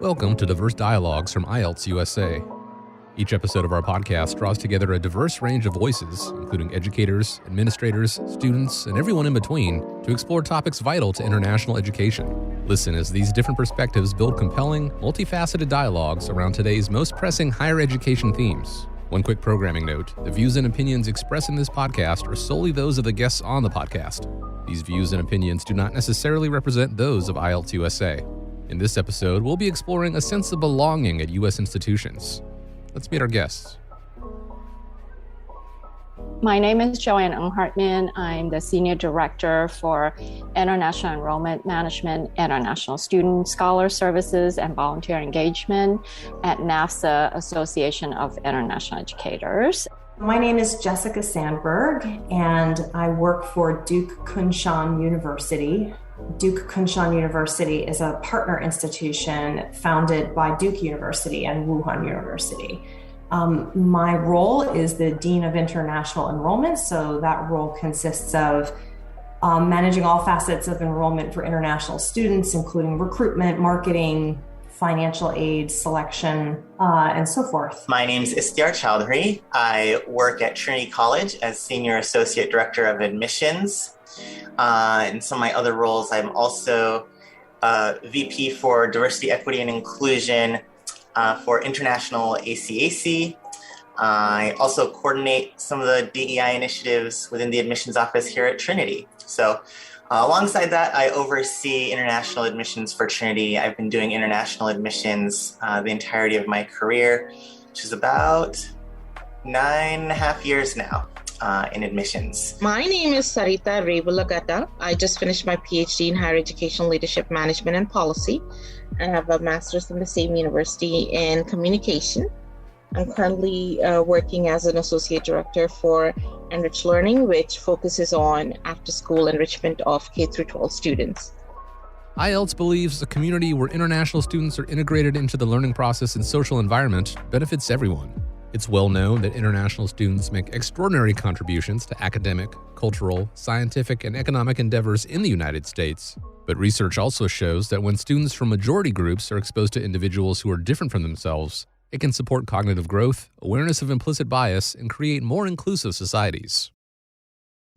Welcome to Diverse Dialogues from IELTS USA. Each episode of our podcast draws together a diverse range of voices, including educators, administrators, students, and everyone in between, to explore topics vital to international education. Listen as these different perspectives build compelling, multifaceted dialogues around today's most pressing higher education themes. One quick programming note, the views and opinions expressed in this podcast are solely those of the guests on the podcast. These views and opinions do not necessarily represent those of IELTS USA. In this episode, we'll be exploring a sense of belonging at U.S. institutions. Let's meet our guests. My name is Joanne Hartman. I'm the Senior Director for International Enrollment Management, International Student Scholar Services, and Volunteer Engagement at NAFSA, Association of International Educators. My name is Jessica Sandberg, and I work for Duke Kunshan University. Duke Kunshan University is a partner institution founded by Duke University and Wuhan University. My role is the Dean of International Enrollment, so that role consists of managing all facets of enrollment for international students, including recruitment, marketing, financial aid, selection, and so forth. My name is Istiar Chowdhury. I work at Trinity College as Senior Associate Director of Admissions. In some of my other roles, I'm also VP for Diversity, Equity, and Inclusion for International ACAC. I also coordinate some of the DEI initiatives within the admissions office here at Trinity. So alongside that, I oversee international admissions for Trinity. I've been doing international admissions the entirety of my career, which is about 9.5 years now in admissions. My name is Sarita Rebulagata. I just finished my PhD in Higher Education Leadership Management and Policy, and have a master's from the same university in communication. I'm currently working as an associate director for Enrich Learning, which focuses on after-school enrichment of K-12 students. IELTS believes a community where international students are integrated into the learning process and social environment benefits everyone. It's well known that international students make extraordinary contributions to academic, cultural, scientific, and economic endeavors in the United States. But research also shows that when students from majority groups are exposed to individuals who are different from themselves, it can support cognitive growth, awareness of implicit bias, and create more inclusive societies.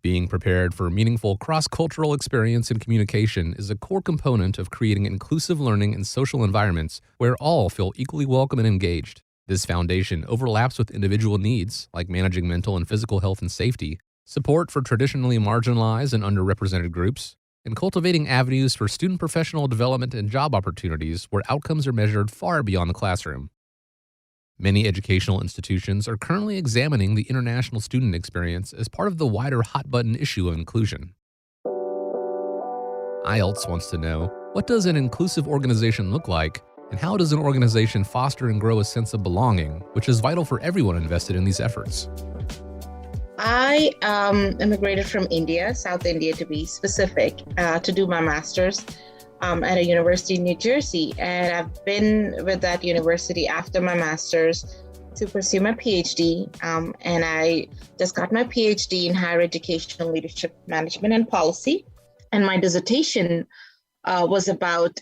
Being prepared for meaningful cross-cultural experience and communication is a core component of creating inclusive learning and social environments where all feel equally welcome and engaged. This foundation overlaps with individual needs, like managing mental and physical health and safety, support for traditionally marginalized and underrepresented groups, and cultivating avenues for student professional development and job opportunities where outcomes are measured far beyond the classroom. Many educational institutions are currently examining the international student experience as part of the wider hot-button issue of inclusion. IELTS wants to know, what does an inclusive organization look like, and how does an organization foster and grow a sense of belonging, which is vital for everyone invested in these efforts? I immigrated from India, South India to be specific, to do my master's at a university in New Jersey. And I've been with that university after my master's to pursue my PhD. And I just got my PhD in Higher Education Leadership Management and Policy. And my dissertation was about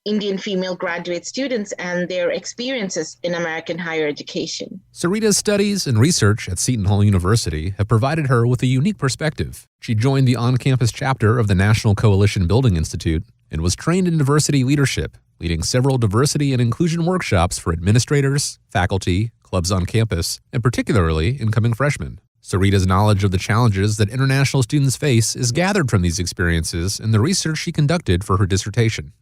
Indian female graduate students and their experiences in American higher education. Sarita's studies and research at Seton Hall University have provided her with a unique perspective. She joined the on-campus chapter of the National Coalition Building Institute and was trained in diversity leadership, leading several diversity and inclusion workshops for administrators, faculty, clubs on campus, and particularly incoming freshmen. Sarita's knowledge of the challenges that international students face is gathered from these experiences and the research she conducted for her dissertation.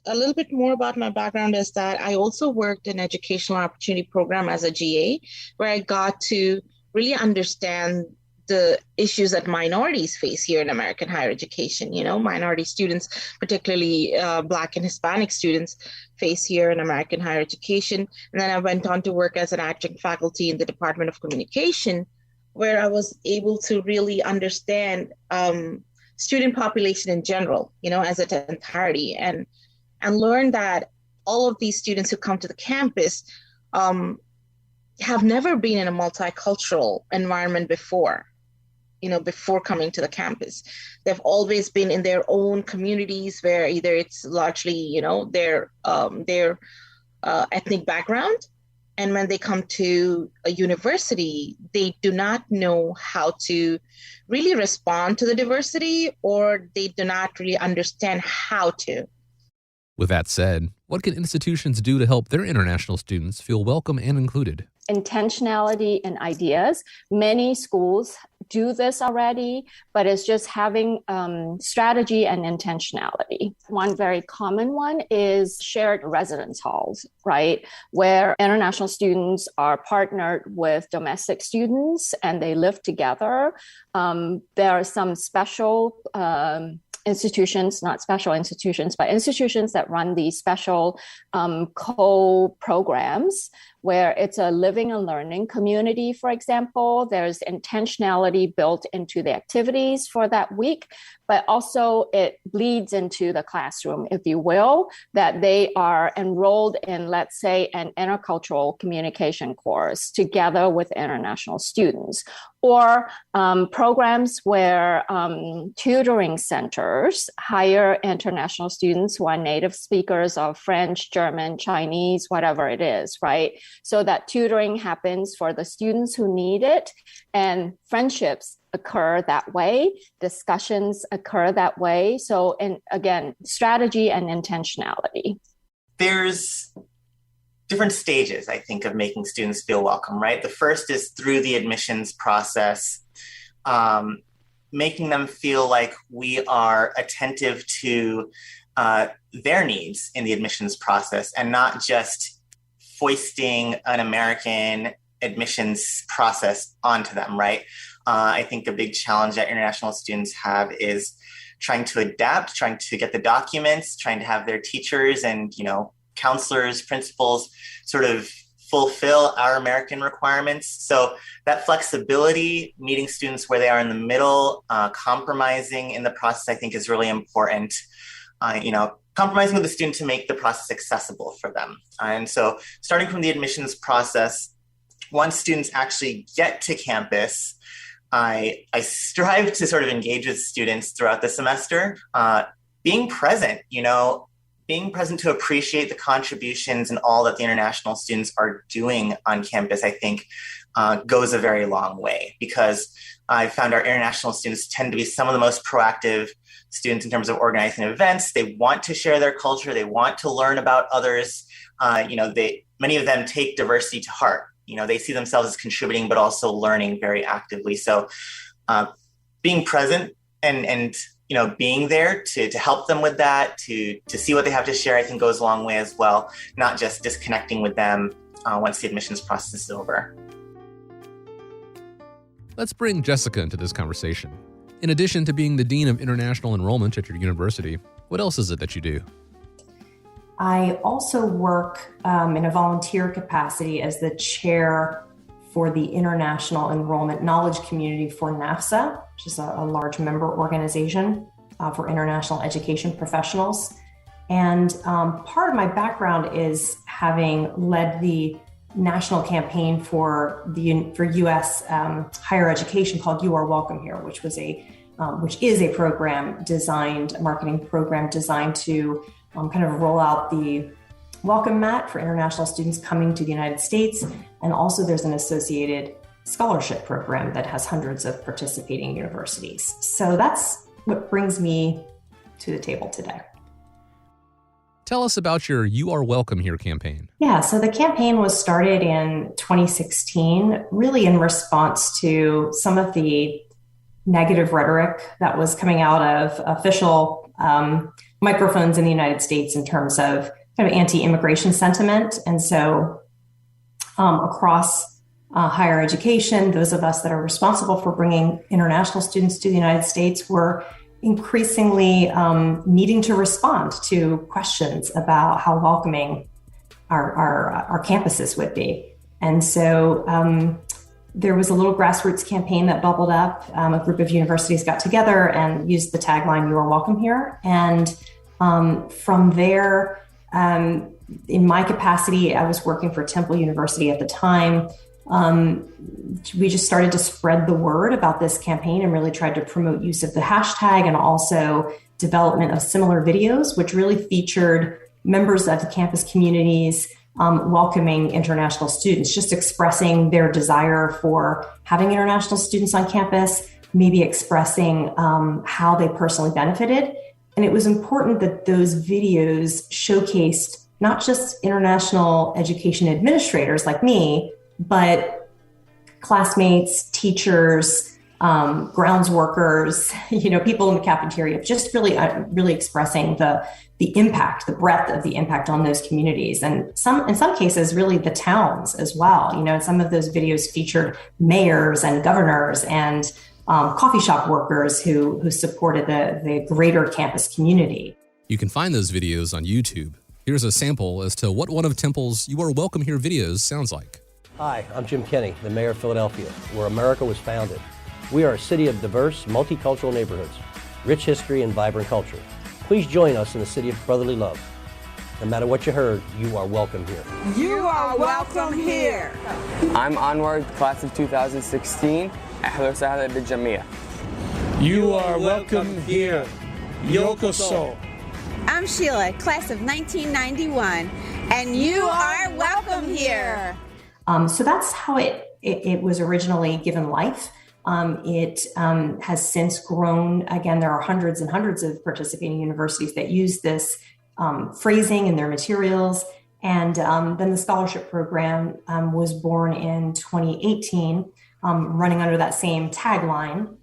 A little bit more about my background is that I also worked in educational opportunity program as a GA, where I got to really understand the issues that minorities face here in American higher education. You know, minority students, particularly Black and Hispanic students, face here in American higher education. And then I went on to work as an adjunct faculty in the Department of Communication, where I was able to really understand student population in general, you know, as an entirety, and learn that all of these students who come to the campus have never been in a multicultural environment before. before coming to the campus. They've always been in their own communities where either it's largely, their ethnic background. And when they come to a university, they do not know how to really respond to the diversity, or they do not really understand how to. With that said, what can institutions do to help their international students feel welcome and included? Intentionality and ideas. Many schools do this already, but it's just having strategy and intentionality. One very common one is shared residence halls, right? Where international students are partnered with domestic students and they live together. There are some special institutions, not special institutions, but institutions that run these special co-programs where it's a living and learning community, for example. There's intentionality built into the activities for that week, but also it bleeds into the classroom, if you will, that they are enrolled in, let's say, an intercultural communication course together with international students, or programs where tutoring centers hire international students who are native speakers of French, German, Chinese, whatever it is, right? So that tutoring happens for the students who need it, and friendships occur that way, discussions occur that way. So, and again, strategy and intentionality. There's different stages, I think, of making students feel welcome, right? The first is through the admissions process, making them feel like we are attentive to their needs in the admissions process and not just foisting an American admissions process onto them, right? I think a big challenge that international students have is trying to adapt, trying to get the documents, trying to have their teachers and, counselors, principals sort of fulfill our American requirements. So that flexibility, meeting students where they are in the middle, compromising in the process, I think is really important. Compromising with the student to make the process accessible for them. And so starting from the admissions process, once students actually get to campus, I strive to sort of engage with students throughout the semester, being present, being present to appreciate the contributions and all that the international students are doing on campus, I think goes a very long way, because I found our international students tend to be some of the most proactive students in terms of organizing events. They want to share their culture. They want to learn about others. Many of them take diversity to heart. They see themselves as contributing, but also learning very actively. So being present and being there to help them with that, to see what they have to share, I think goes a long way as well, not just disconnecting with them once the admissions process is over. Let's bring Jessica into this conversation. In addition to being the Dean of International Enrollment at your university, what else is it that you do? I also work in a volunteer capacity as the chair for the International Enrollment Knowledge Community for NAFSA, which is a large member organization for international education professionals. And part of my background is having led the national campaign for U.S. higher education called You Are Welcome Here, which is a marketing program designed to kind of roll out the welcome mat for international students coming to the United States. And also there's an associated scholarship program that has hundreds of participating universities. So that's what brings me to the table today. Tell us about your You Are Welcome Here campaign. Yeah, so the campaign was started in 2016, really in response to some of the negative rhetoric that was coming out of official microphones in the United States in terms of kind of anti-immigration sentiment. And so across higher education, those of us that are responsible for bringing international students to the United States were increasingly needing to respond to questions about how welcoming our campuses would be. And so there was a little grassroots campaign that bubbled up. A group of universities got together and used the tagline, "You Are Welcome Here." And from there, in my capacity, I was working for Temple University at the time. We just started to spread the word about this campaign and really tried to promote use of the hashtag and also development of similar videos, which really featured members of the campus communities welcoming international students, just expressing their desire for having international students on campus, maybe expressing how they personally benefited. And it was important that those videos showcased not just international education administrators like me, but classmates, teachers, grounds workers, people in the cafeteria, just really expressing the impact, the breadth of the impact on those communities. And in some cases, really the towns as well. Some of those videos featured mayors and governors and coffee shop workers who supported the greater campus community. You can find those videos on YouTube. Here's a sample as to what one of Temple's You Are Welcome Here videos sounds like. Hi, I'm Jim Kenney, the mayor of Philadelphia, where America was founded. We are a city of diverse, multicultural neighborhoods, rich history and vibrant culture. Please join us in the city of brotherly love. No matter what you heard, you are welcome here. You are welcome here. I'm Anwar, class of 2016 at Ahlan wa Sahlan bil Jamia. You are welcome here. Yokoso. I'm Sheila, class of 1991, and you are welcome here. So that's how it was originally given life. It has since grown. Again, there are hundreds and hundreds of participating universities that use this phrasing in their materials. And then the scholarship program was born in 2018, running under that same tagline.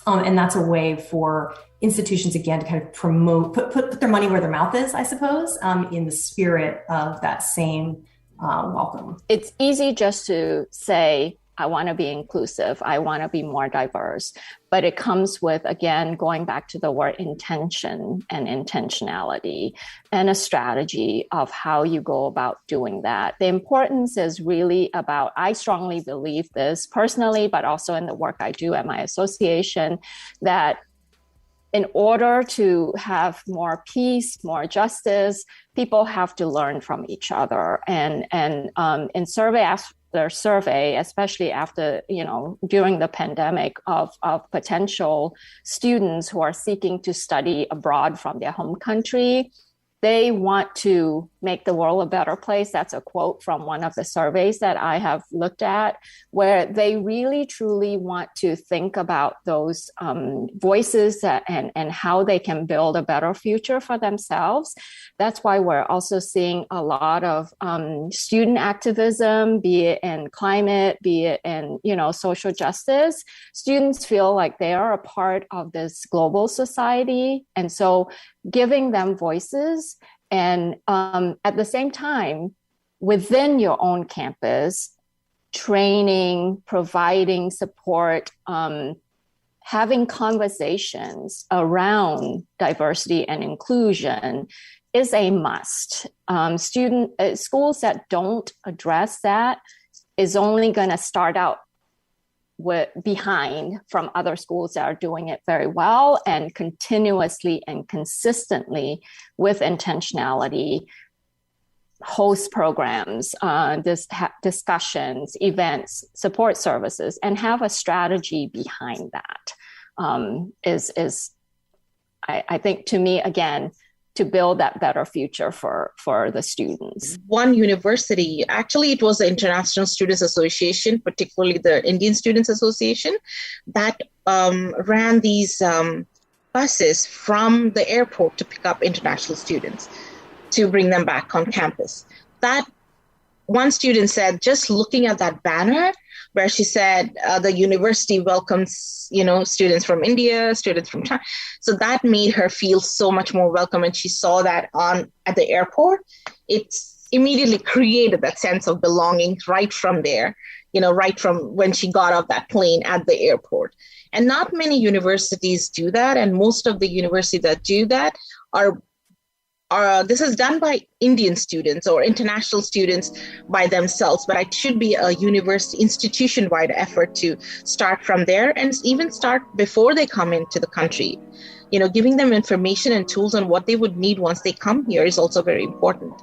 And that's a way for institutions, again, to kind of promote, put their money where their mouth is, I suppose, in the spirit of that same welcome. It's easy just to say, I want to be inclusive. I want to be more diverse. But it comes with, again, going back to the word intention and intentionality and a strategy of how you go about doing that. The importance is really about, I strongly believe this personally, but also in the work I do at my association, that in order to have more peace, more justice, people have to learn from each other. And in their survey, especially after, during the pandemic of potential students who are seeking to study abroad from their home country, they want to make the world a better place. That's a quote from one of the surveys that I have looked at, where they really, truly want to think about those voices and how they can build a better future for themselves. That's why we're also seeing a lot of student activism, be it in climate, be it in, social justice. Students feel like they are a part of this global society. And so giving them voices and at the same time, within your own campus, training, providing support, having conversations around diversity and inclusion is a must. Schools that don't address that is only going to start out behind from other schools that are doing it very well and continuously and consistently with intentionality host programs, discussions, events, support services, and have a strategy behind that. I think, to me, again, to build that better future for the students. One university, actually it was the International Students Association, particularly the Indian Students Association, that ran these buses from the airport to pick up international students to bring them back on campus. That one student said, just looking at that banner where she said the university welcomes, students from India, students from China. So that made her feel so much more welcome. And she saw that at the airport. It immediately created that sense of belonging right from there, right from when she got off that plane at the airport. And not many universities do that. And most of the universities that do that are this is done by Indian students or international students by themselves, but it should be a university institution-wide effort to start from there and even start before they come into the country. Giving them information and tools on what they would need once they come here is also very important.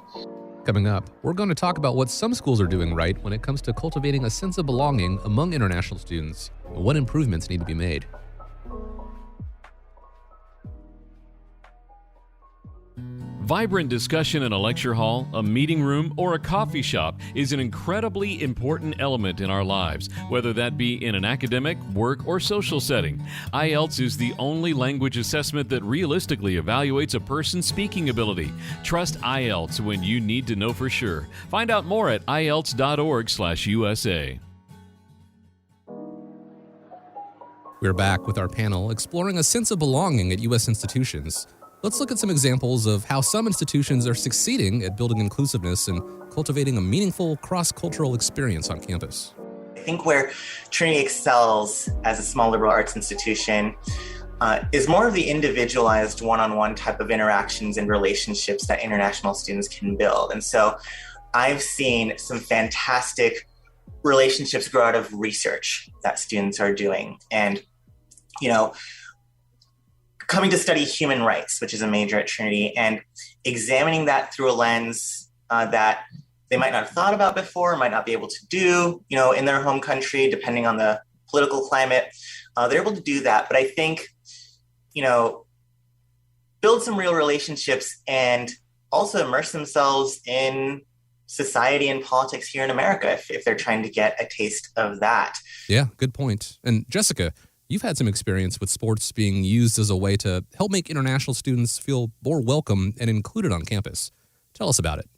Coming up, we're going to talk about what some schools are doing right when it comes to cultivating a sense of belonging among international students and what improvements need to be made. Vibrant discussion in a lecture hall, a meeting room, or a coffee shop is an incredibly important element in our lives, whether that be in an academic, work, or social setting. IELTS is the only language assessment that realistically evaluates a person's speaking ability. Trust IELTS when you need to know for sure. Find out more at IELTS.org/USA. We're back with our panel exploring a sense of belonging at U.S. institutions. Let's look at some examples of how some institutions are succeeding at building inclusiveness and cultivating a meaningful cross-cultural experience on campus. I think where Trinity excels as a small liberal arts institution is more of the individualized one-on-one type of interactions and relationships that international students can build. And so I've seen some fantastic relationships grow out of research that students are doing. And, coming to study human rights, which is a major at Trinity, and examining that through a lens that they might not have thought about before, might not be able to do, in their home country, depending on the political climate. They're able to do that. But I think, build some real relationships and also immerse themselves in society and politics here in America if they're trying to get a taste of that. Yeah, good point. And Jessica, you've had some experience with sports being used as a way to help make international students feel more welcome and included on campus. Tell us about it.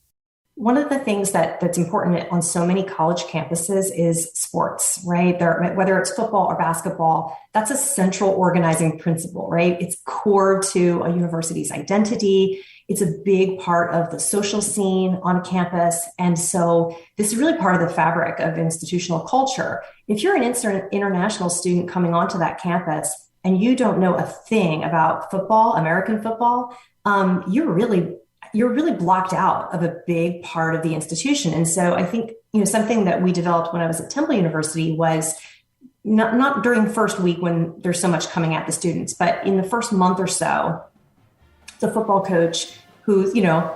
One of the things that's important on so many college campuses is sports, right? Whether it's football or basketball, that's a central organizing principle, right? It's core to a university's identity. It's a big part of the social scene on campus. And so this is really part of the fabric of institutional culture. If you're an international student coming onto that campus and you don't know a thing about football, American football, you're really blocked out of a big part of the institution. And so I think, something that we developed when I was at Temple University was not during the first week when there's so much coming at the students, but in the first month or so, the football coach who's,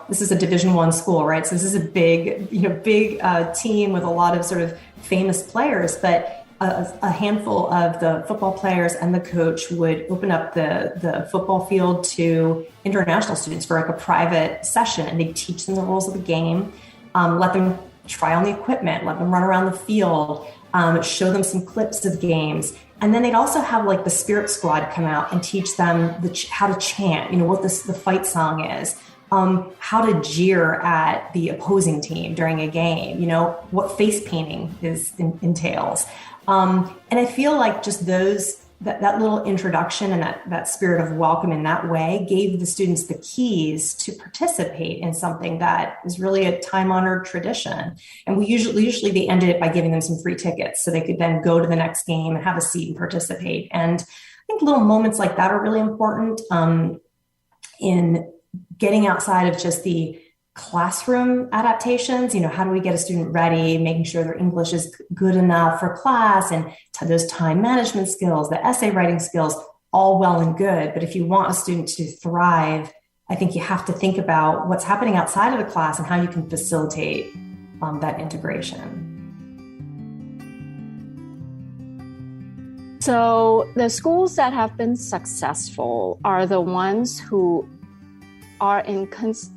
this is a Division I school, right? So this is a big team with a lot of sort of famous players, but a handful of the football players and the coach would open up the football field to international students for like a private session, and they teach them the rules of the game, let them try on the equipment, let them run around the field, show them some clips of games. And then they'd also have like the spirit squad come out and teach them how to chant, what the fight song is, how to jeer at the opposing team during a game, what face painting entails. And I feel like just that little introduction and that spirit of welcome in that way gave the students the keys to participate in something that is really a time-honored tradition. And we usually they ended it by giving them some free tickets so they could then go to the next game and have a seat and participate. And I think little moments like that are really important in getting outside of just the classroom adaptations. How do we get a student ready, making sure their English is good enough for class, and those time management skills, the essay writing skills, all well and good. But if you want a student to thrive, I think you have to think about what's happening outside of the class and how you can facilitate that integration. So the schools that have been successful are the ones who are in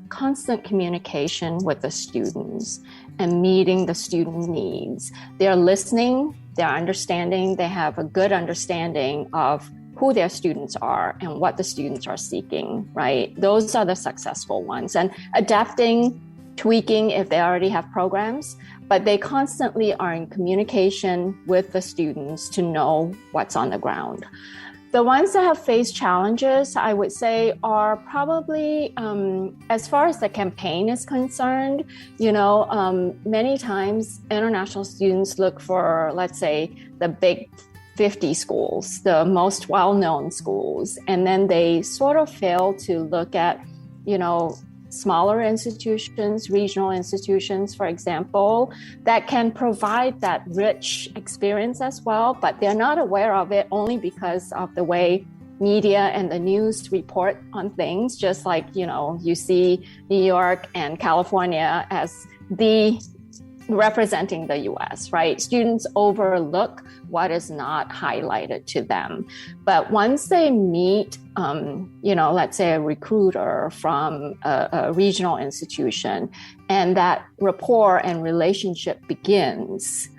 constant communication with the students and meeting the student needs. They're listening, they're understanding, they have a good understanding of who their students are and what the students are seeking, right? Those are the successful ones. And adapting, tweaking if they already have programs, but they constantly are in communication with the students to know what's on the ground. The ones that have faced challenges, I would say, are probably, as far as the campaign is concerned, many times international students look for, let's say, the big 50 schools, the most well-known schools, and then they sort of fail to look at, smaller institutions, regional institutions, for example, that can provide that rich experience as well, but they're not aware of it only because of the way media and the news report on things, just like, you see New York and California as the representing the US, right? Students overlook what is not highlighted to them. But once they meet, let's say a recruiter from a regional institution, and that rapport and relationship begins,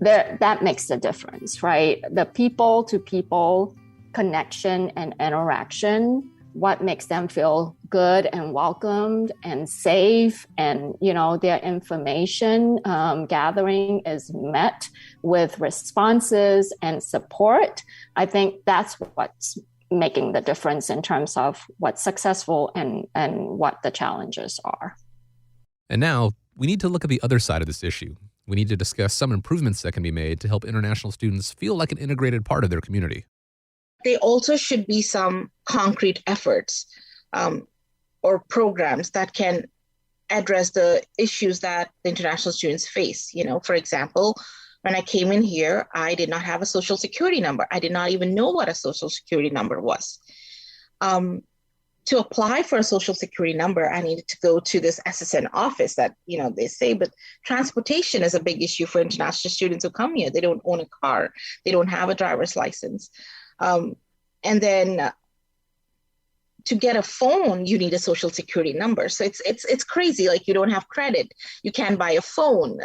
that makes the difference, right? The people-to-people connection and interaction, what makes them feel good and welcomed and safe, and their information gathering is met with responses and support. I think that's what's making the difference in terms of what's successful and what the challenges are. And now we need to look at the other side of this issue. We need to discuss some improvements that can be made to help international students feel like an integrated part of their community. There also should be some concrete efforts or programs that can address the issues that the international students face. For example, when I came in here, I did not have a social security number. I did not even know what a social security number was. To apply for a social security number, I needed to go to this SSN office that, they say, but transportation is a big issue for international students who come here. They don't own a car. They don't have a driver's license. And then to get a phone, you need a social security number. So it's crazy. Like, you don't have credit. You can't buy a phone,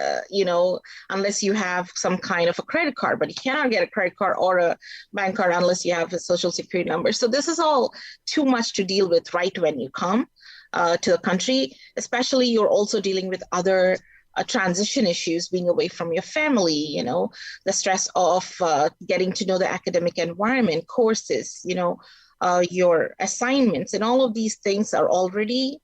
unless you have some kind of a credit card, but you cannot get a credit card or a bank card unless you have a social security number. So this is all too much to deal with right when you come to the country. Especially, you're also dealing with other transition issues, being away from your family, the stress of getting to know the academic environment, courses, your assignments, and all of these things are already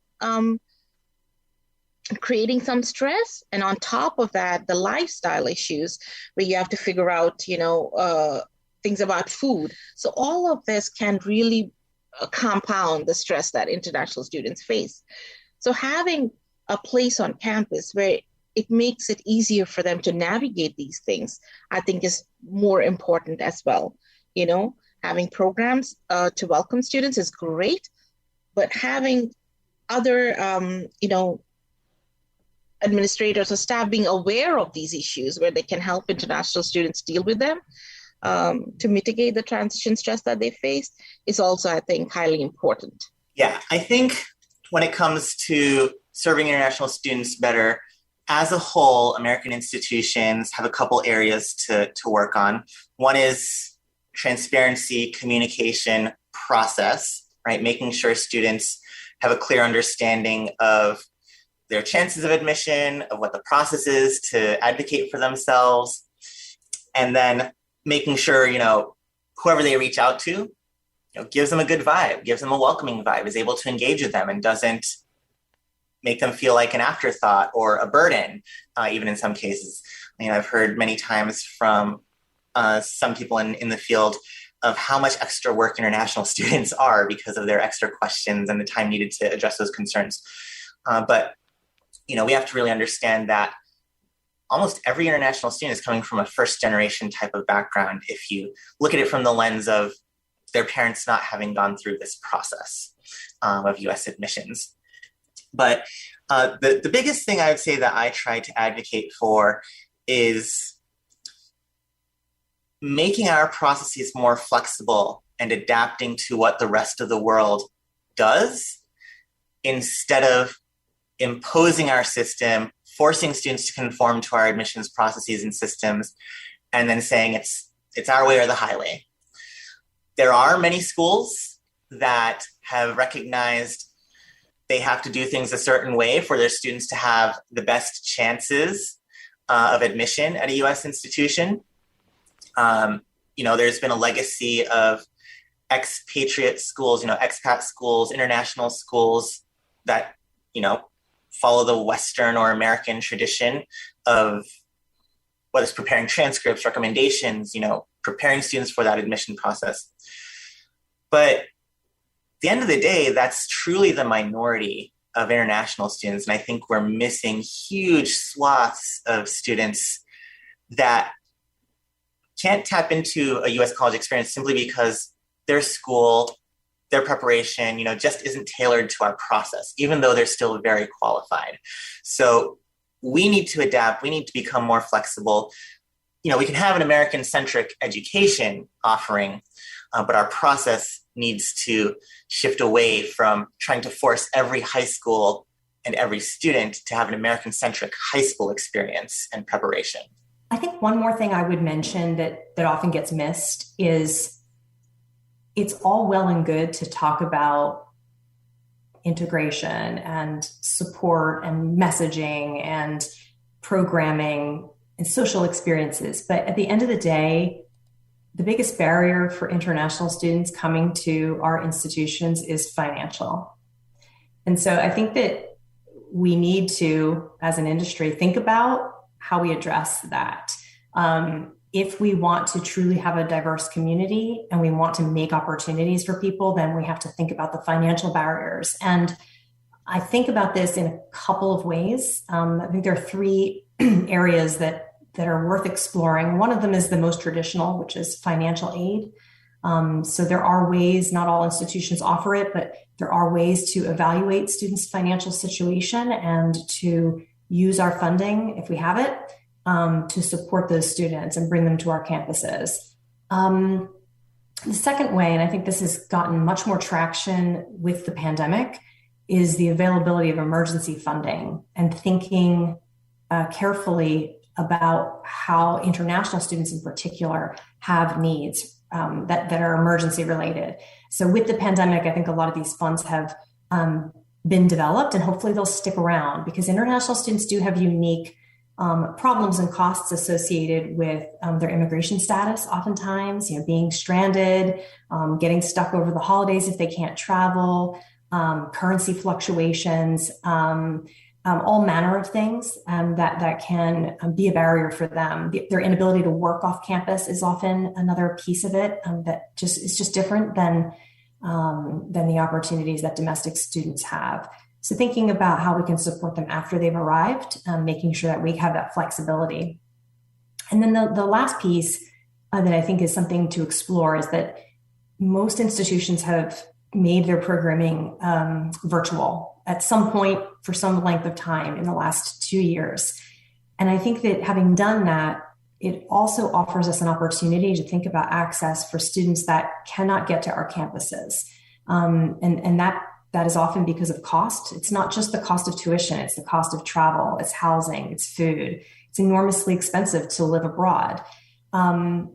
creating some stress. And on top of that, the lifestyle issues where you have to figure out, things about food. So all of this can really compound the stress that international students face. So having a place on campus where it makes it easier for them to navigate these things, I think is more important as well. Having programs to welcome students is great, but having other, administrators or staff being aware of these issues where they can help international students deal with them to mitigate the transition stress that they face is also, I think, highly important. Yeah, I think when it comes to serving international students better, as a whole, American institutions have a couple areas to work on. One is transparency, communication, process, right? Making sure students have a clear understanding of their chances of admission, of what the process is to advocate for themselves, and then making sure, whoever they reach out to, gives them a good vibe, gives them a welcoming vibe, is able to engage with them and doesn't make them feel like an afterthought or a burden, even in some cases. I've heard many times from some people in the field of how much extra work international students are because of their extra questions and the time needed to address those concerns. But we have to really understand that almost every international student is coming from a first generation type of background if you look at it from the lens of their parents not having gone through this process of US admissions. But the biggest thing I would say that I try to advocate for is making our processes more flexible and adapting to what the rest of the world does instead of imposing our system, forcing students to conform to our admissions processes and systems, and then saying it's our way or the highway. There are many schools that have recognized they have to do things a certain way for their students to have the best chances of admission at a US institution. There's been a legacy of expatriate schools, expat schools, international schools that, follow the Western or American tradition of whether it's preparing transcripts, recommendations, preparing students for that admission process. But at the end of the day, that's truly the minority of international students. And I think we're missing huge swaths of students that can't tap into a US college experience simply because their school, their preparation, just isn't tailored to our process, even though they're still very qualified. So we need to adapt. We need to become more flexible. We can have an American-centric education offering, but our process needs to shift away from trying to force every high school and every student to have an American-centric high school experience and preparation. I think one more thing I would mention that often gets missed is it's all well and good to talk about integration and support and messaging and programming and social experiences. But at the end of the day, the biggest barrier for international students coming to our institutions is financial. And so I think that we need to, as an industry, think about how we address that. If we want to truly have a diverse community and we want to make opportunities for people, then we have to think about the financial barriers. And I think about this in a couple of ways. I think there are three areas that are worth exploring. One of them is the most traditional, which is financial aid. So there are ways, not all institutions offer it, but there are ways to evaluate students' financial situation and to use our funding, if we have it, to support those students and bring them to our campuses. The second way, and I think this has gotten much more traction with the pandemic, is the availability of emergency funding and thinking carefully about how international students in particular have needs that are emergency related. So with the pandemic, I think a lot of these funds have been developed, and hopefully they'll stick around because international students do have unique problems and costs associated with their immigration status. Oftentimes, being stranded, getting stuck over the holidays if they can't travel, currency fluctuations, all manner of things that can be a barrier for them. Their inability to work off campus is often another piece of it that is just different than the opportunities that domestic students have. So thinking about how we can support them after they've arrived, making sure that we have that flexibility. And then the last piece that I think is something to explore is that most institutions have made their programming virtual at some point for some length of time in the last 2 years. And I think that having done that, it also offers us an opportunity to think about access for students that cannot get to our campuses. And that is often because of cost. It's not just the cost of tuition, it's the cost of travel, it's housing, it's food. It's enormously expensive to live abroad.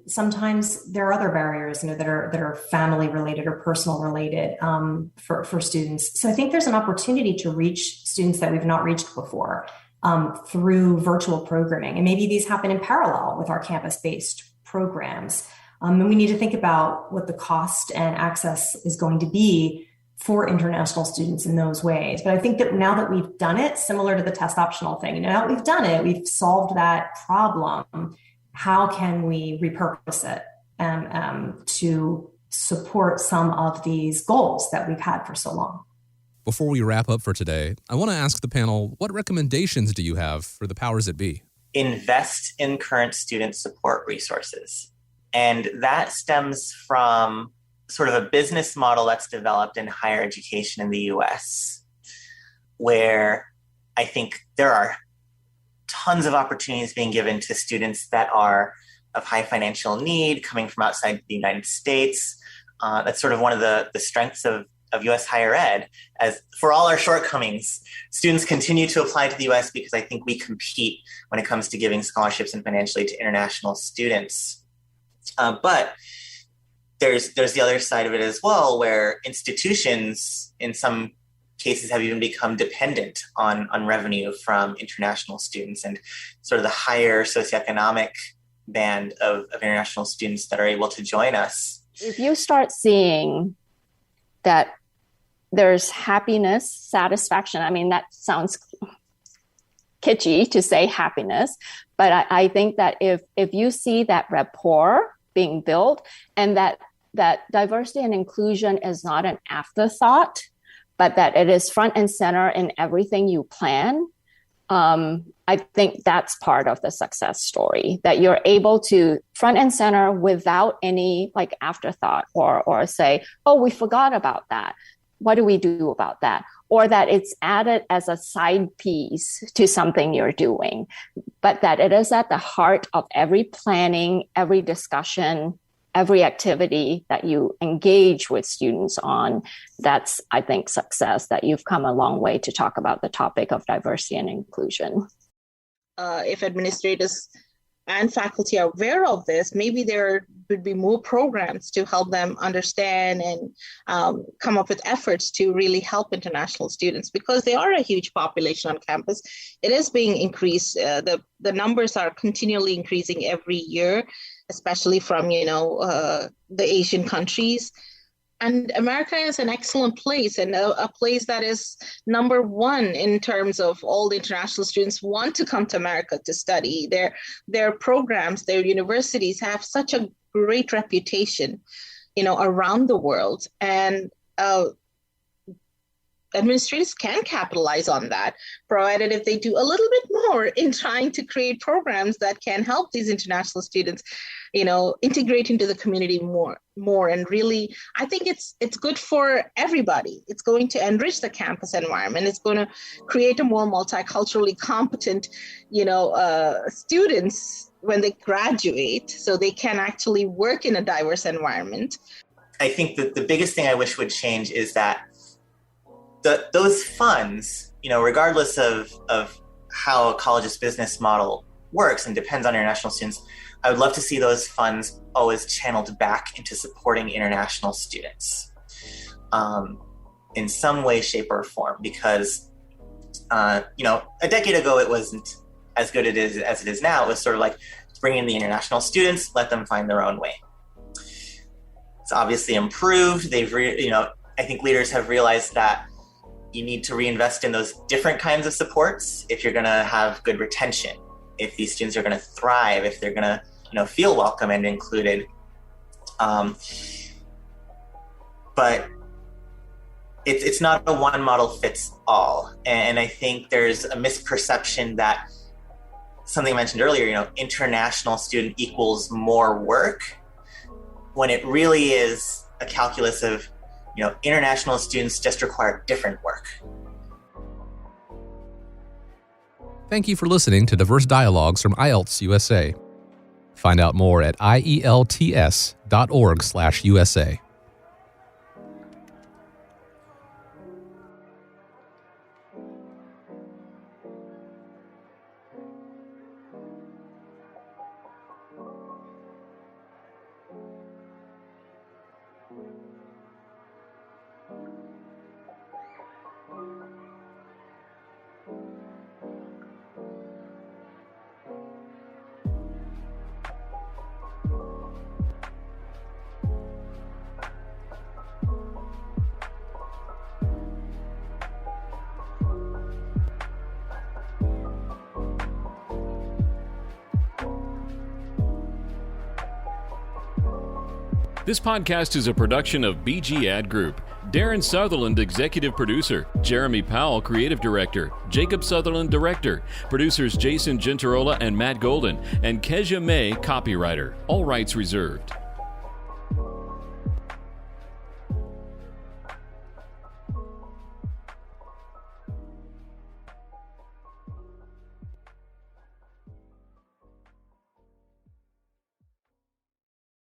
Sometimes there are other barriers, that are family related or personal related for students. So I think there's an opportunity to reach students that we've not reached before through virtual programming. And maybe these happen in parallel with our campus-based programs. And we need to think about what the cost and access is going to be for international students in those ways. But I think that now that we've done it, similar to the test optional thing, now that we've done it, we've solved that problem. How can we repurpose it to support some of these goals that we've had for so long? Before we wrap up for today, I want to ask the panel, what recommendations do you have for the powers that be? Invest in current student support resources. And that stems from sort of a business model that's developed in higher education in the US, where I think there are tons of opportunities being given to students that are of high financial need coming from outside the United States. That's sort of one of the strengths of US higher ed. As for all our shortcomings, students continue to apply to the US because I think we compete when it comes to giving scholarships and financial aid to international students. But there's the other side of it as well, where institutions in some cases have even become dependent on revenue from international students and sort of the higher socioeconomic band of international students that are able to join us. If you start seeing that there's happiness, satisfaction, I mean, that sounds kitschy to say happiness, but I think that if you see that rapport being built and that diversity and inclusion is not an afterthought, but that it is front and center in everything you plan, I think that's part of the success story, that you're able to front and center without any afterthought or say, oh, we forgot about that. what do we do about that? Or that it's added as a side piece to something you're doing, but that it is at the heart of every planning, every discussion, every activity that you engage with students on. That's, I think, success, that you've come a long way to talk about the topic of diversity and inclusion. If administrators and faculty are aware of this, maybe there would be more programs to help them understand and come up with efforts to really help international students, because they are a huge population on campus. It is being increased. The numbers are continually increasing every year, especially from, the Asian countries. And America is an excellent place, and a place that is number one in terms of all the international students want to come to America to study. Their programs, their universities have such a great reputation, around the world. And administrators can capitalize on that, provided if they do a little bit more in trying to create programs that can help these international students, integrate into the community more. And really, I think it's good for everybody. It's going to enrich the campus environment. It's going to create a more multiculturally competent, students when they graduate, so they can actually work in a diverse environment. I think that the biggest thing I wish would change is that those funds, regardless of how a college's business model works and depends on international students, I would love to see those funds always channeled back into supporting international students in some way, shape, or form. Because, a decade ago, it wasn't as good as it is now. It was sort of like bring in the international students, let them find their own way. It's obviously improved. I think leaders have realized that you need to reinvest in those different kinds of supports if you're going to have good retention, if these students are going to thrive, if they're going to feel welcome and included. But it's not a one model fits all. And I think there's a misperception that something I mentioned earlier, international student equals more work, when it really is a calculus of, international students just require different work. Thank you for listening to Diverse Dialogues from IELTS USA. Find out more at IELTS.org/USA. This podcast is a production of BG Ad Group. Darren Sutherland, Executive Producer. Jeremy Powell, Creative Director. Jacob Sutherland, Director. Producers Jason Gentarola and Matt Golden. And Kezia May, Copywriter. All rights reserved.